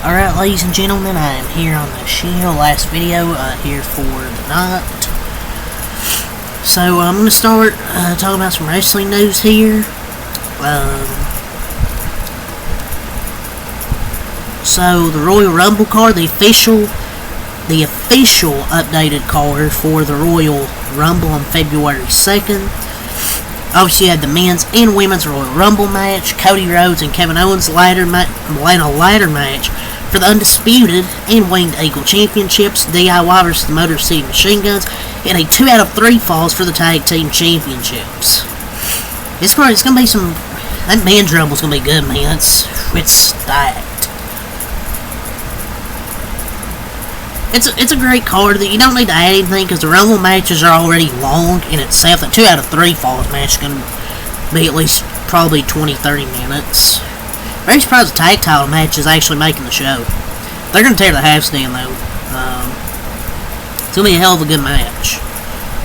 Alright, ladies and gentlemen, I am here on the channel, last video, here for the night. So, I'm going to start talking about some wrestling news here. So, the Royal Rumble card, the official updated card for the Royal Rumble on February 2nd. Obviously, you had the men's and women's Royal Rumble match, Cody Rhodes and Kevin Owens ladder match for the Undisputed and Winged Eagle Championships, DIY versus the Motor City Machine Guns, and a 2 out of 3 falls for the Tag Team Championships. It's going to be some... That men's Rumble's going to be good, man. It's stacked. It's a great card that you don't need to add anything because the Rumble matches are already long in itself. The 2 out of 3 falls match is going to be at least probably 20-30 minutes. Very surprised the tag title match is actually making the show. They're going to tear the halves down though. It's going to be a hell of a good match.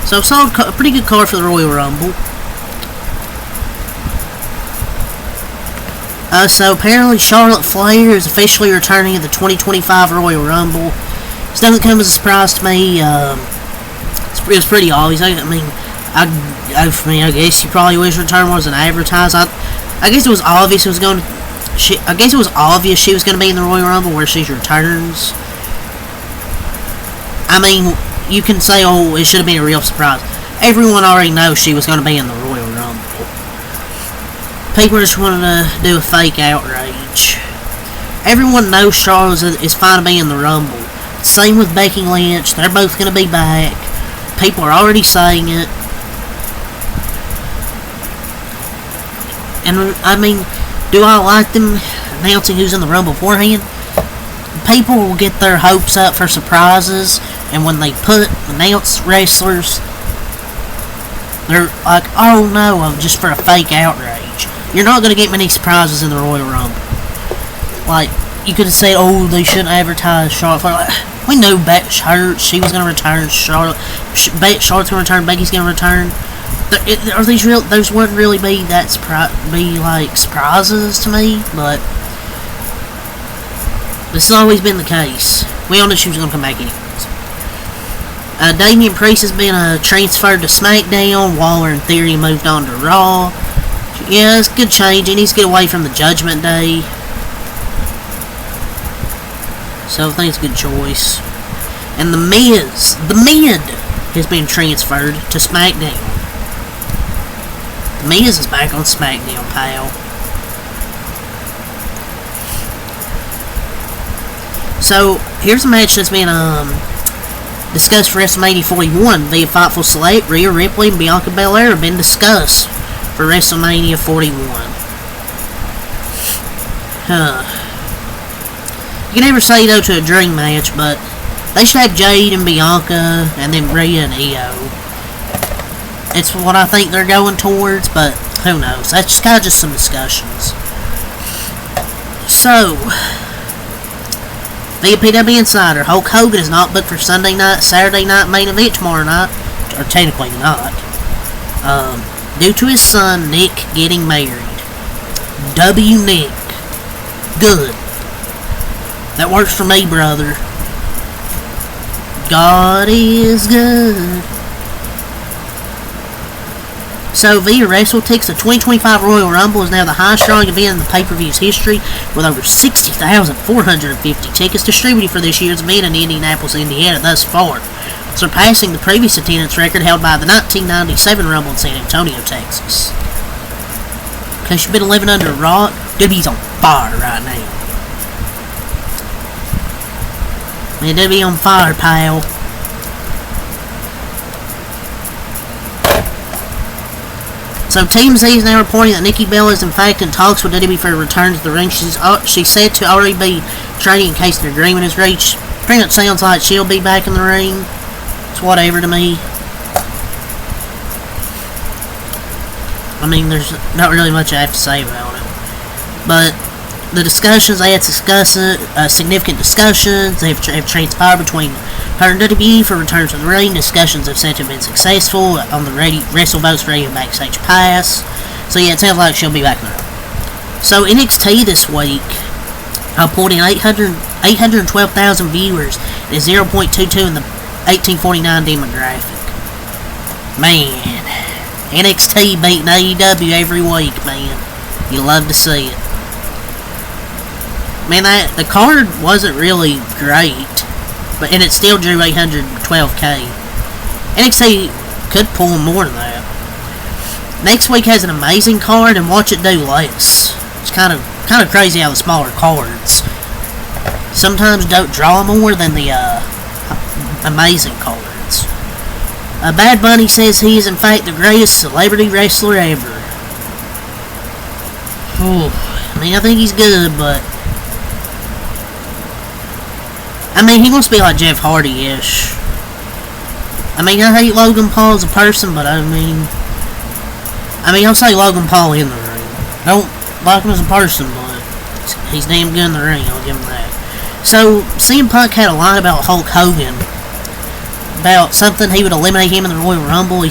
So a pretty good card for the Royal Rumble. So apparently Charlotte Flair is officially returning at the 2025 Royal Rumble. This doesn't come as a surprise to me. It's pretty obvious. I guess you probably wish her return wasn't advertised. I guess it was obvious it was going to. I guess it was obvious she was going to be in the Royal Rumble where she returns. I mean, you can say, oh, it should have been a real surprise. Everyone already knows she was going to be in the Royal Rumble. People just wanted to do a fake outrage. Everyone knows Charlotte is fine to be in the Rumble. Same with Becky Lynch. They're both going to be back. People are already saying it. And, I mean, do I like them announcing who's in the Rumble beforehand? People will get their hopes up for surprises, and when they announce wrestlers, they're like, oh no, just for a fake outrage. You're not going to get many surprises in the Royal Rumble. Like, you could have said, oh, they shouldn't advertise Charlotte Flair. Like, we know she was going to return. Charlotte's going to return. Becky's going to return. Are these real? Those wouldn't really be that surprises to me, but this has always been the case. We all knew she was going to come back anyways. Damian Priest has been transferred to SmackDown. Waller and Theory moved on to Raw. Yeah, it's a good change. He needs to get away from the Judgment Day. So I think it's a good choice. And the Miz has been transferred to SmackDown. The Miz is back on SmackDown, pal. So here's a match that's been discussed for WrestleMania 41 via Fightful Select. Rhea Ripley and Bianca Belair have been discussed for WrestleMania 41. You can never say no to a dream match, but they should have Jade and Bianca, and then Rhea and Io. It's what I think they're going towards, but who knows? That's just kind of some discussions. So, via PW Insider, Hulk Hogan is not booked for Saturday night main event tomorrow night, or technically not, due to his son Nick getting married. W. Nick. Good. That works for me, brother. God is good. So, via WrestleTix, the 2025 Royal Rumble is now the highest drawing event in the pay-per-view's history, with over 60,450 tickets distributed for this year's event in Indianapolis, Indiana thus far, surpassing the previous attendance record held by the 1997 Rumble in San Antonio, Texas. In case you've been living under a rock, WWE's on fire right now. Man, WWE on fire, pal. So TMZ is now reporting that Nikki Bella is in fact in talks with WWE for a return to the ring. She's said to already be training in case an agreement is reached. Pretty much sounds like she'll be back in the ring. It's whatever to me. I mean, there's not really much I have to say about it. But the discussions, they had significant discussions. They have transpired between her and WWE for return to the ring. Discussions have said to have been successful on the WrestleVotes Radio Backstage Pass. So yeah, it sounds like she'll be back in the ring. So NXT this week pulled in 812,000 viewers and 0.22 in the 1849 demographic. Man, NXT beating AEW every week, man. You love to see it. Man, the card wasn't really great, and it still drew 812K. NXT could pull more than that. Next week has an amazing card, and watch it do less. It's kind of crazy how the smaller cards sometimes don't draw more than the amazing cards. Bad Bunny says he is in fact the greatest celebrity wrestler ever. Whew. I mean, I think he's good, but I mean, he wants to be like Jeff Hardy-ish. I mean, I hate Logan Paul as a person, but I mean, I'll say Logan Paul in the ring. I don't like him as a person, but he's damn good in the ring, I'll give him that. So, CM Punk had a line about Hulk Hogan, about something he would eliminate him in the Royal Rumble. He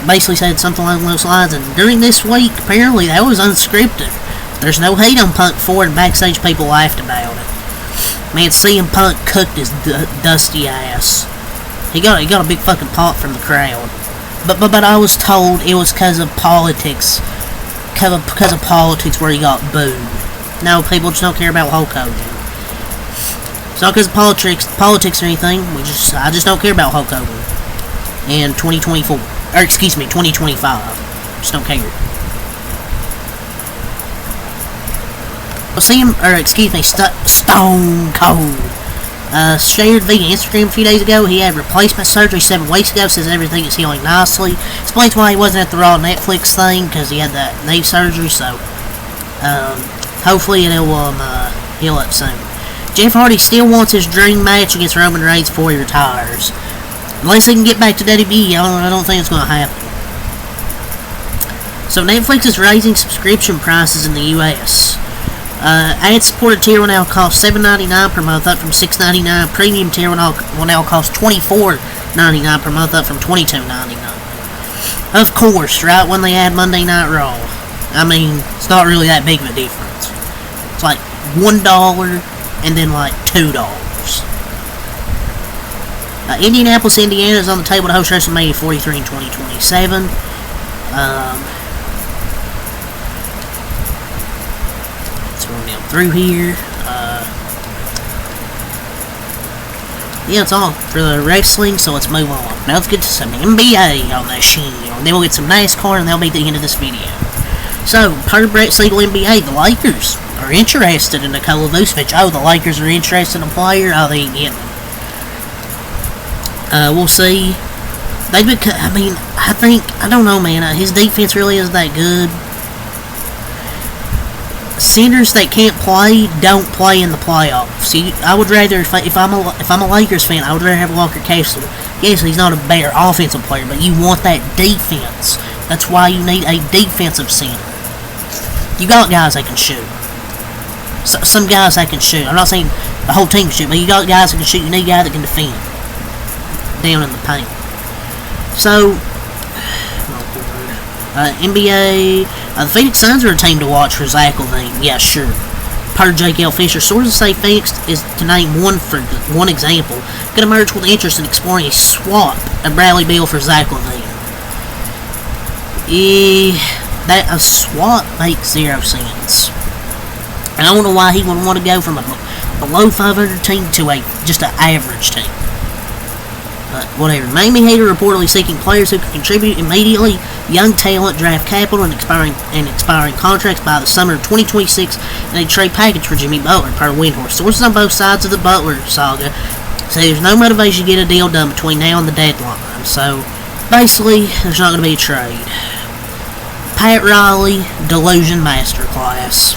basically said something along those lines, and during this week, apparently, that was unscripted. There's no hate on Punk for it, and backstage people laughed about it. Man, CM Punk cooked his dusty ass. He got a big fucking pop from the crowd. But I was told it was because of politics. Because of politics where he got booed. No, people just don't care about Hulk Hogan. It's not because of politics or anything. I just don't care about Hulk Hogan. In 2024. Or excuse me, 2025. Just don't care. Stone Cold shared via Instagram a few days ago. He had replacement surgery 7 weeks ago. Says everything is healing nicely. Explains why he wasn't at the Raw Netflix thing, because he had that knee surgery. So hopefully it will heal up soon. Jeff Hardy still wants his dream match against Roman Reigns before he retires. Unless he can get back to WWE, I don't think it's going to happen. So Netflix is raising subscription prices in the US. Ad-supported tier will now cost $7.99 per month, up from $6.99. Premium tier will now cost $24.99 per month, up from $22.99. Of course, right when they add Monday Night Raw. I mean, it's not really that big of a difference. It's like $1 and then like $2. Indianapolis, Indiana is on the table to host WrestleMania 43 in 2027. Through here. Yeah, that's all for the wrestling, so let's move on. Now let's get to some NBA on that shit. And then we'll get some NASCAR, and that'll be the end of this video. So, per Brett Siegel NBA, the Lakers are interested in Nikola Vucevic. Oh, the Lakers are interested in a player? Oh, they ain't getting him. We'll see. I don't know, man. His defense really isn't that good. Centers that can't play don't play in the playoffs. I would rather, if I'm a Lakers fan, I would rather have Walker Kessler. Yes, he's not a better offensive player, but you want that defense. That's why you need a defensive center. You got guys that can shoot. Some guys that can shoot. I'm not saying the whole team can shoot, but you got guys that can shoot. You need a guy that can defend down in the paint. So, NBA, the Phoenix Suns are a team to watch for Zach LaVine. Yeah, sure. Per Jake L. Fisher, sources say Phoenix is, to name one example, could emerge with interest in exploring a swap of Bradley Beal for Zach LaVine. That a swap makes 0 sense. And I don't know why he would want to go from a below 500 team to just an average team. But whatever. Miami Heat are reportedly seeking players who can contribute immediately, young talent, draft capital, and expiring contracts by the summer of 2026, and a trade package for Jimmy Butler, per Windhorst. Sources on both sides of the Butler saga say there's no motivation to get a deal done between now and the deadline. So, basically, there's not going to be a trade. Pat Riley, Delusion Masterclass.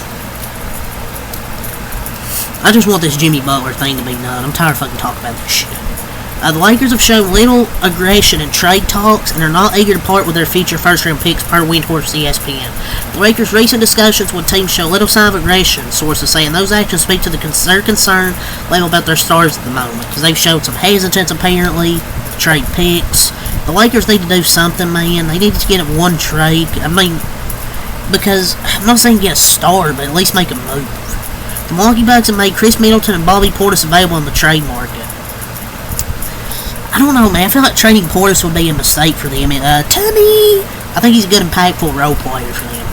I just want this Jimmy Butler thing to be done. I'm tired of fucking talking about this shit. The Lakers have shown little aggression in trade talks and are not eager to part with their future first-round picks, per Windhorst ESPN. The Lakers' recent discussions with teams show little sign of aggression, sources say, and those actions speak to their concern level about their stars at the moment, because they've showed some hesitance, apparently, to trade picks. The Lakers need to do something, man. They need to get one trade. I mean, because I'm not saying get a star, but at least make a move. The Milwaukee Bucks have made Chris Middleton and Bobby Portis available in the trade market. I don't know, man. I feel like trading Portis would be a mistake for them. Tommy! I think he's a good, impactful role player for them.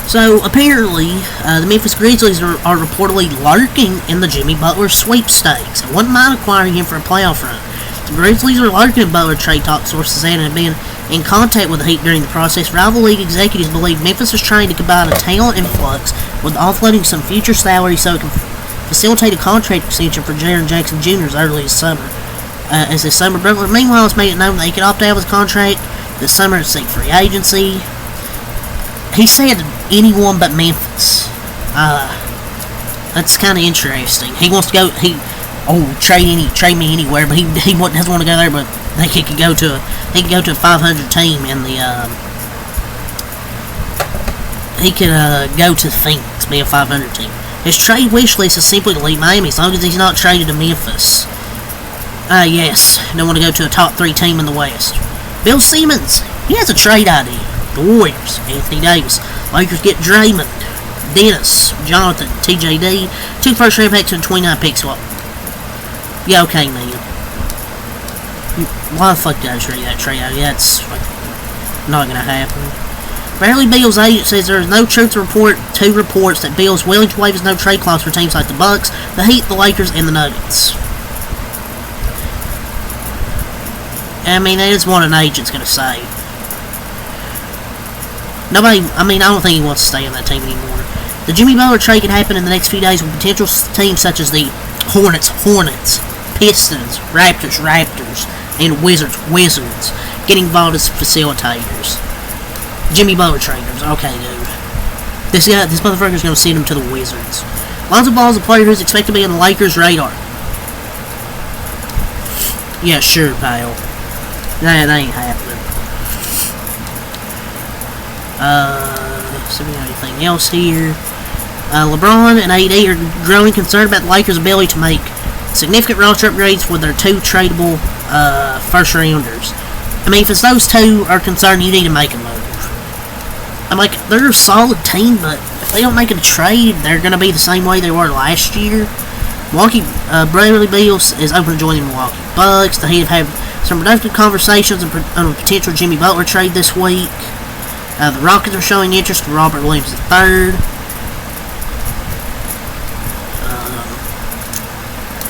So, apparently, the Memphis Grizzlies are reportedly lurking in the Jimmy Butler sweepstakes. I wouldn't mind acquiring him for a playoff run. The Grizzlies are lurking in Butler trade talk, sources said, and have been in contact with the Heat during the process. Rival league executives believe Memphis is trying to combine a talent influx with offloading some future salary so it can facilitate a contract extension for Jaren Jackson Jr. as early as summer. As this summer, Butler meanwhile has made it known that he could opt out of his contract this summer to seek free agency. He said anyone but Memphis. That's kind of interesting. He wants to go. Trade me anywhere, but he doesn't want to go there. But I think he could go to a 500 team in the. He could go to Phoenix, be a 500 team. His trade wish list is simply to leave Miami, as long as he's not traded to Memphis. Yes, don't want to go to a top 3 team in the West. Bill Simmons, he has a trade idea. The Warriors, Anthony Davis. Lakers get Draymond, Dennis, Jonathan, TJD, 2 first-round picks and 29 picks. Well, yeah, okay, man. Why the fuck did I trade that trade idea? That's not gonna happen. Bradley Beal's agent says there is no truth to reports that Beal is willing to waive his no-trade clause for teams like the Bucks, the Heat, the Lakers, and the Nuggets. I mean, that is what an agent's gonna say. I don't think he wants to stay on that team anymore. The Jimmy Butler trade could happen in the next few days with potential teams such as the Hornets, Pistons, Raptors, and Wizards getting involved as facilitators. Jimmy Butler traders, okay, dude. This motherfucker's gonna send him to the Wizards. Lonzo Ball is a player who's expected to be on the Lakers' radar. Yeah, sure, pal. That ain't happening. See if we got anything else here. LeBron and AD are growing concerned about the Lakers' ability to make significant roster upgrades for their 2 tradable first-rounders. I mean, if it's those 2 are concerned, you need to make a move. I'm like, they're a solid team, but if they don't make a trade, they're going to be the same way they were last year. Bradley Beal is open to joining the Milwaukee Bucks. The Heat have had some productive conversations on a potential Jimmy Butler trade this week. The Rockets are showing interest in Robert Williams III.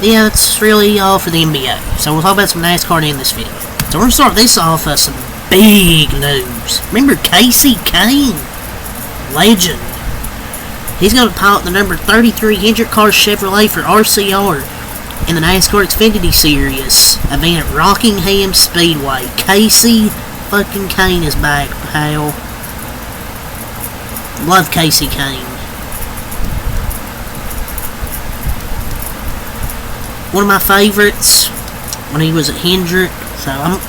Yeah, that's really all for the NBA. So we'll talk about some NASCAR in this video. So we're going to start this off with some big news. Remember Casey Kane? Legend. He's going to pilot the number 33 Hendrick Car Chevrolet for RCR in the NASCAR Xfinity Series event at Rockingham Speedway. Casey fucking Kane is back, pal. Love Casey Kane. One of my favorites when he was at Hendrick. So I'm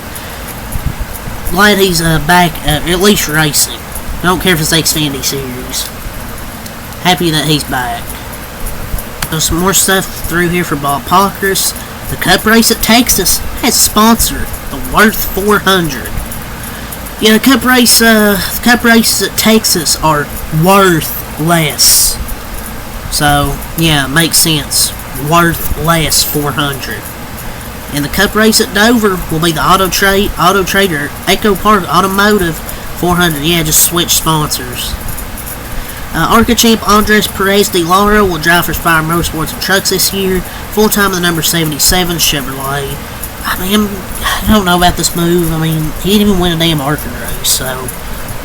glad he's back, at least racing. I don't care if it's Xfinity Series. Happy that he's back. There's some more stuff through here for Bob Pockers. The Cup race at Texas has sponsored the Worth 400. Yeah, the Cup races at Texas are worth less. So yeah, it makes sense. Worth less 400. And the Cup race at Dover will be the Auto Trader Echo Park Automotive 400. Yeah, just switch sponsors. ARCA champ Andres Perez de Lara will drive for Spire Motorsports and Trucks this year, full-time in the number 77 Chevrolet. I mean, I don't know about this move. I mean, he didn't even win a damn ARCA race, so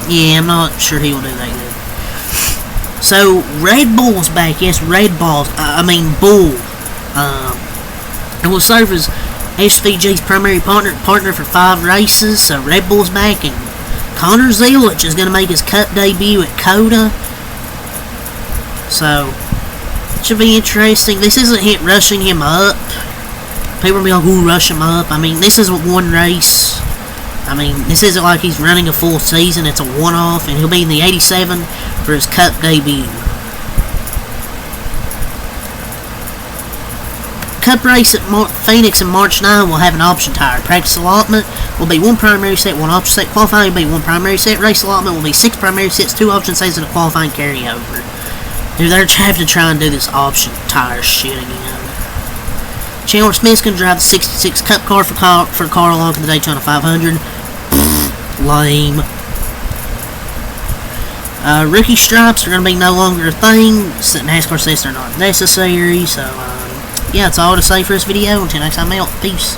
yeah, I'm not sure he'll do that good. So, Red Bull's back. Yes, Bull. And will serve as SVG's primary partner for 5 races. So, Red Bull's back, and Connor Zelich is going to make his Cup debut at COTA. So, it should be interesting. This isn't rushing him up. People will be like, ooh, rush him up. I mean, this isn't one race. I mean, this isn't like he's running a full season. It's a one-off, and he'll be in the 87 for his Cup debut. Cup race at Phoenix in March 9 will have an option tire. Practice allotment will be 1 primary set, 1 option set. Qualifying will be 1 primary set. Race allotment will be 6 primary sets, 2 option sets, and a qualifying carryover. Dude, they're having to try and do this option tire shit again. Chandler Smith's going to drive the 66 Cup car for Carl Long in the Daytona 500. Lame. Rookie stripes are going to be no longer a thing. NASCAR says they're not necessary. So, yeah, that's all to say for this video. Until next time, out. Peace.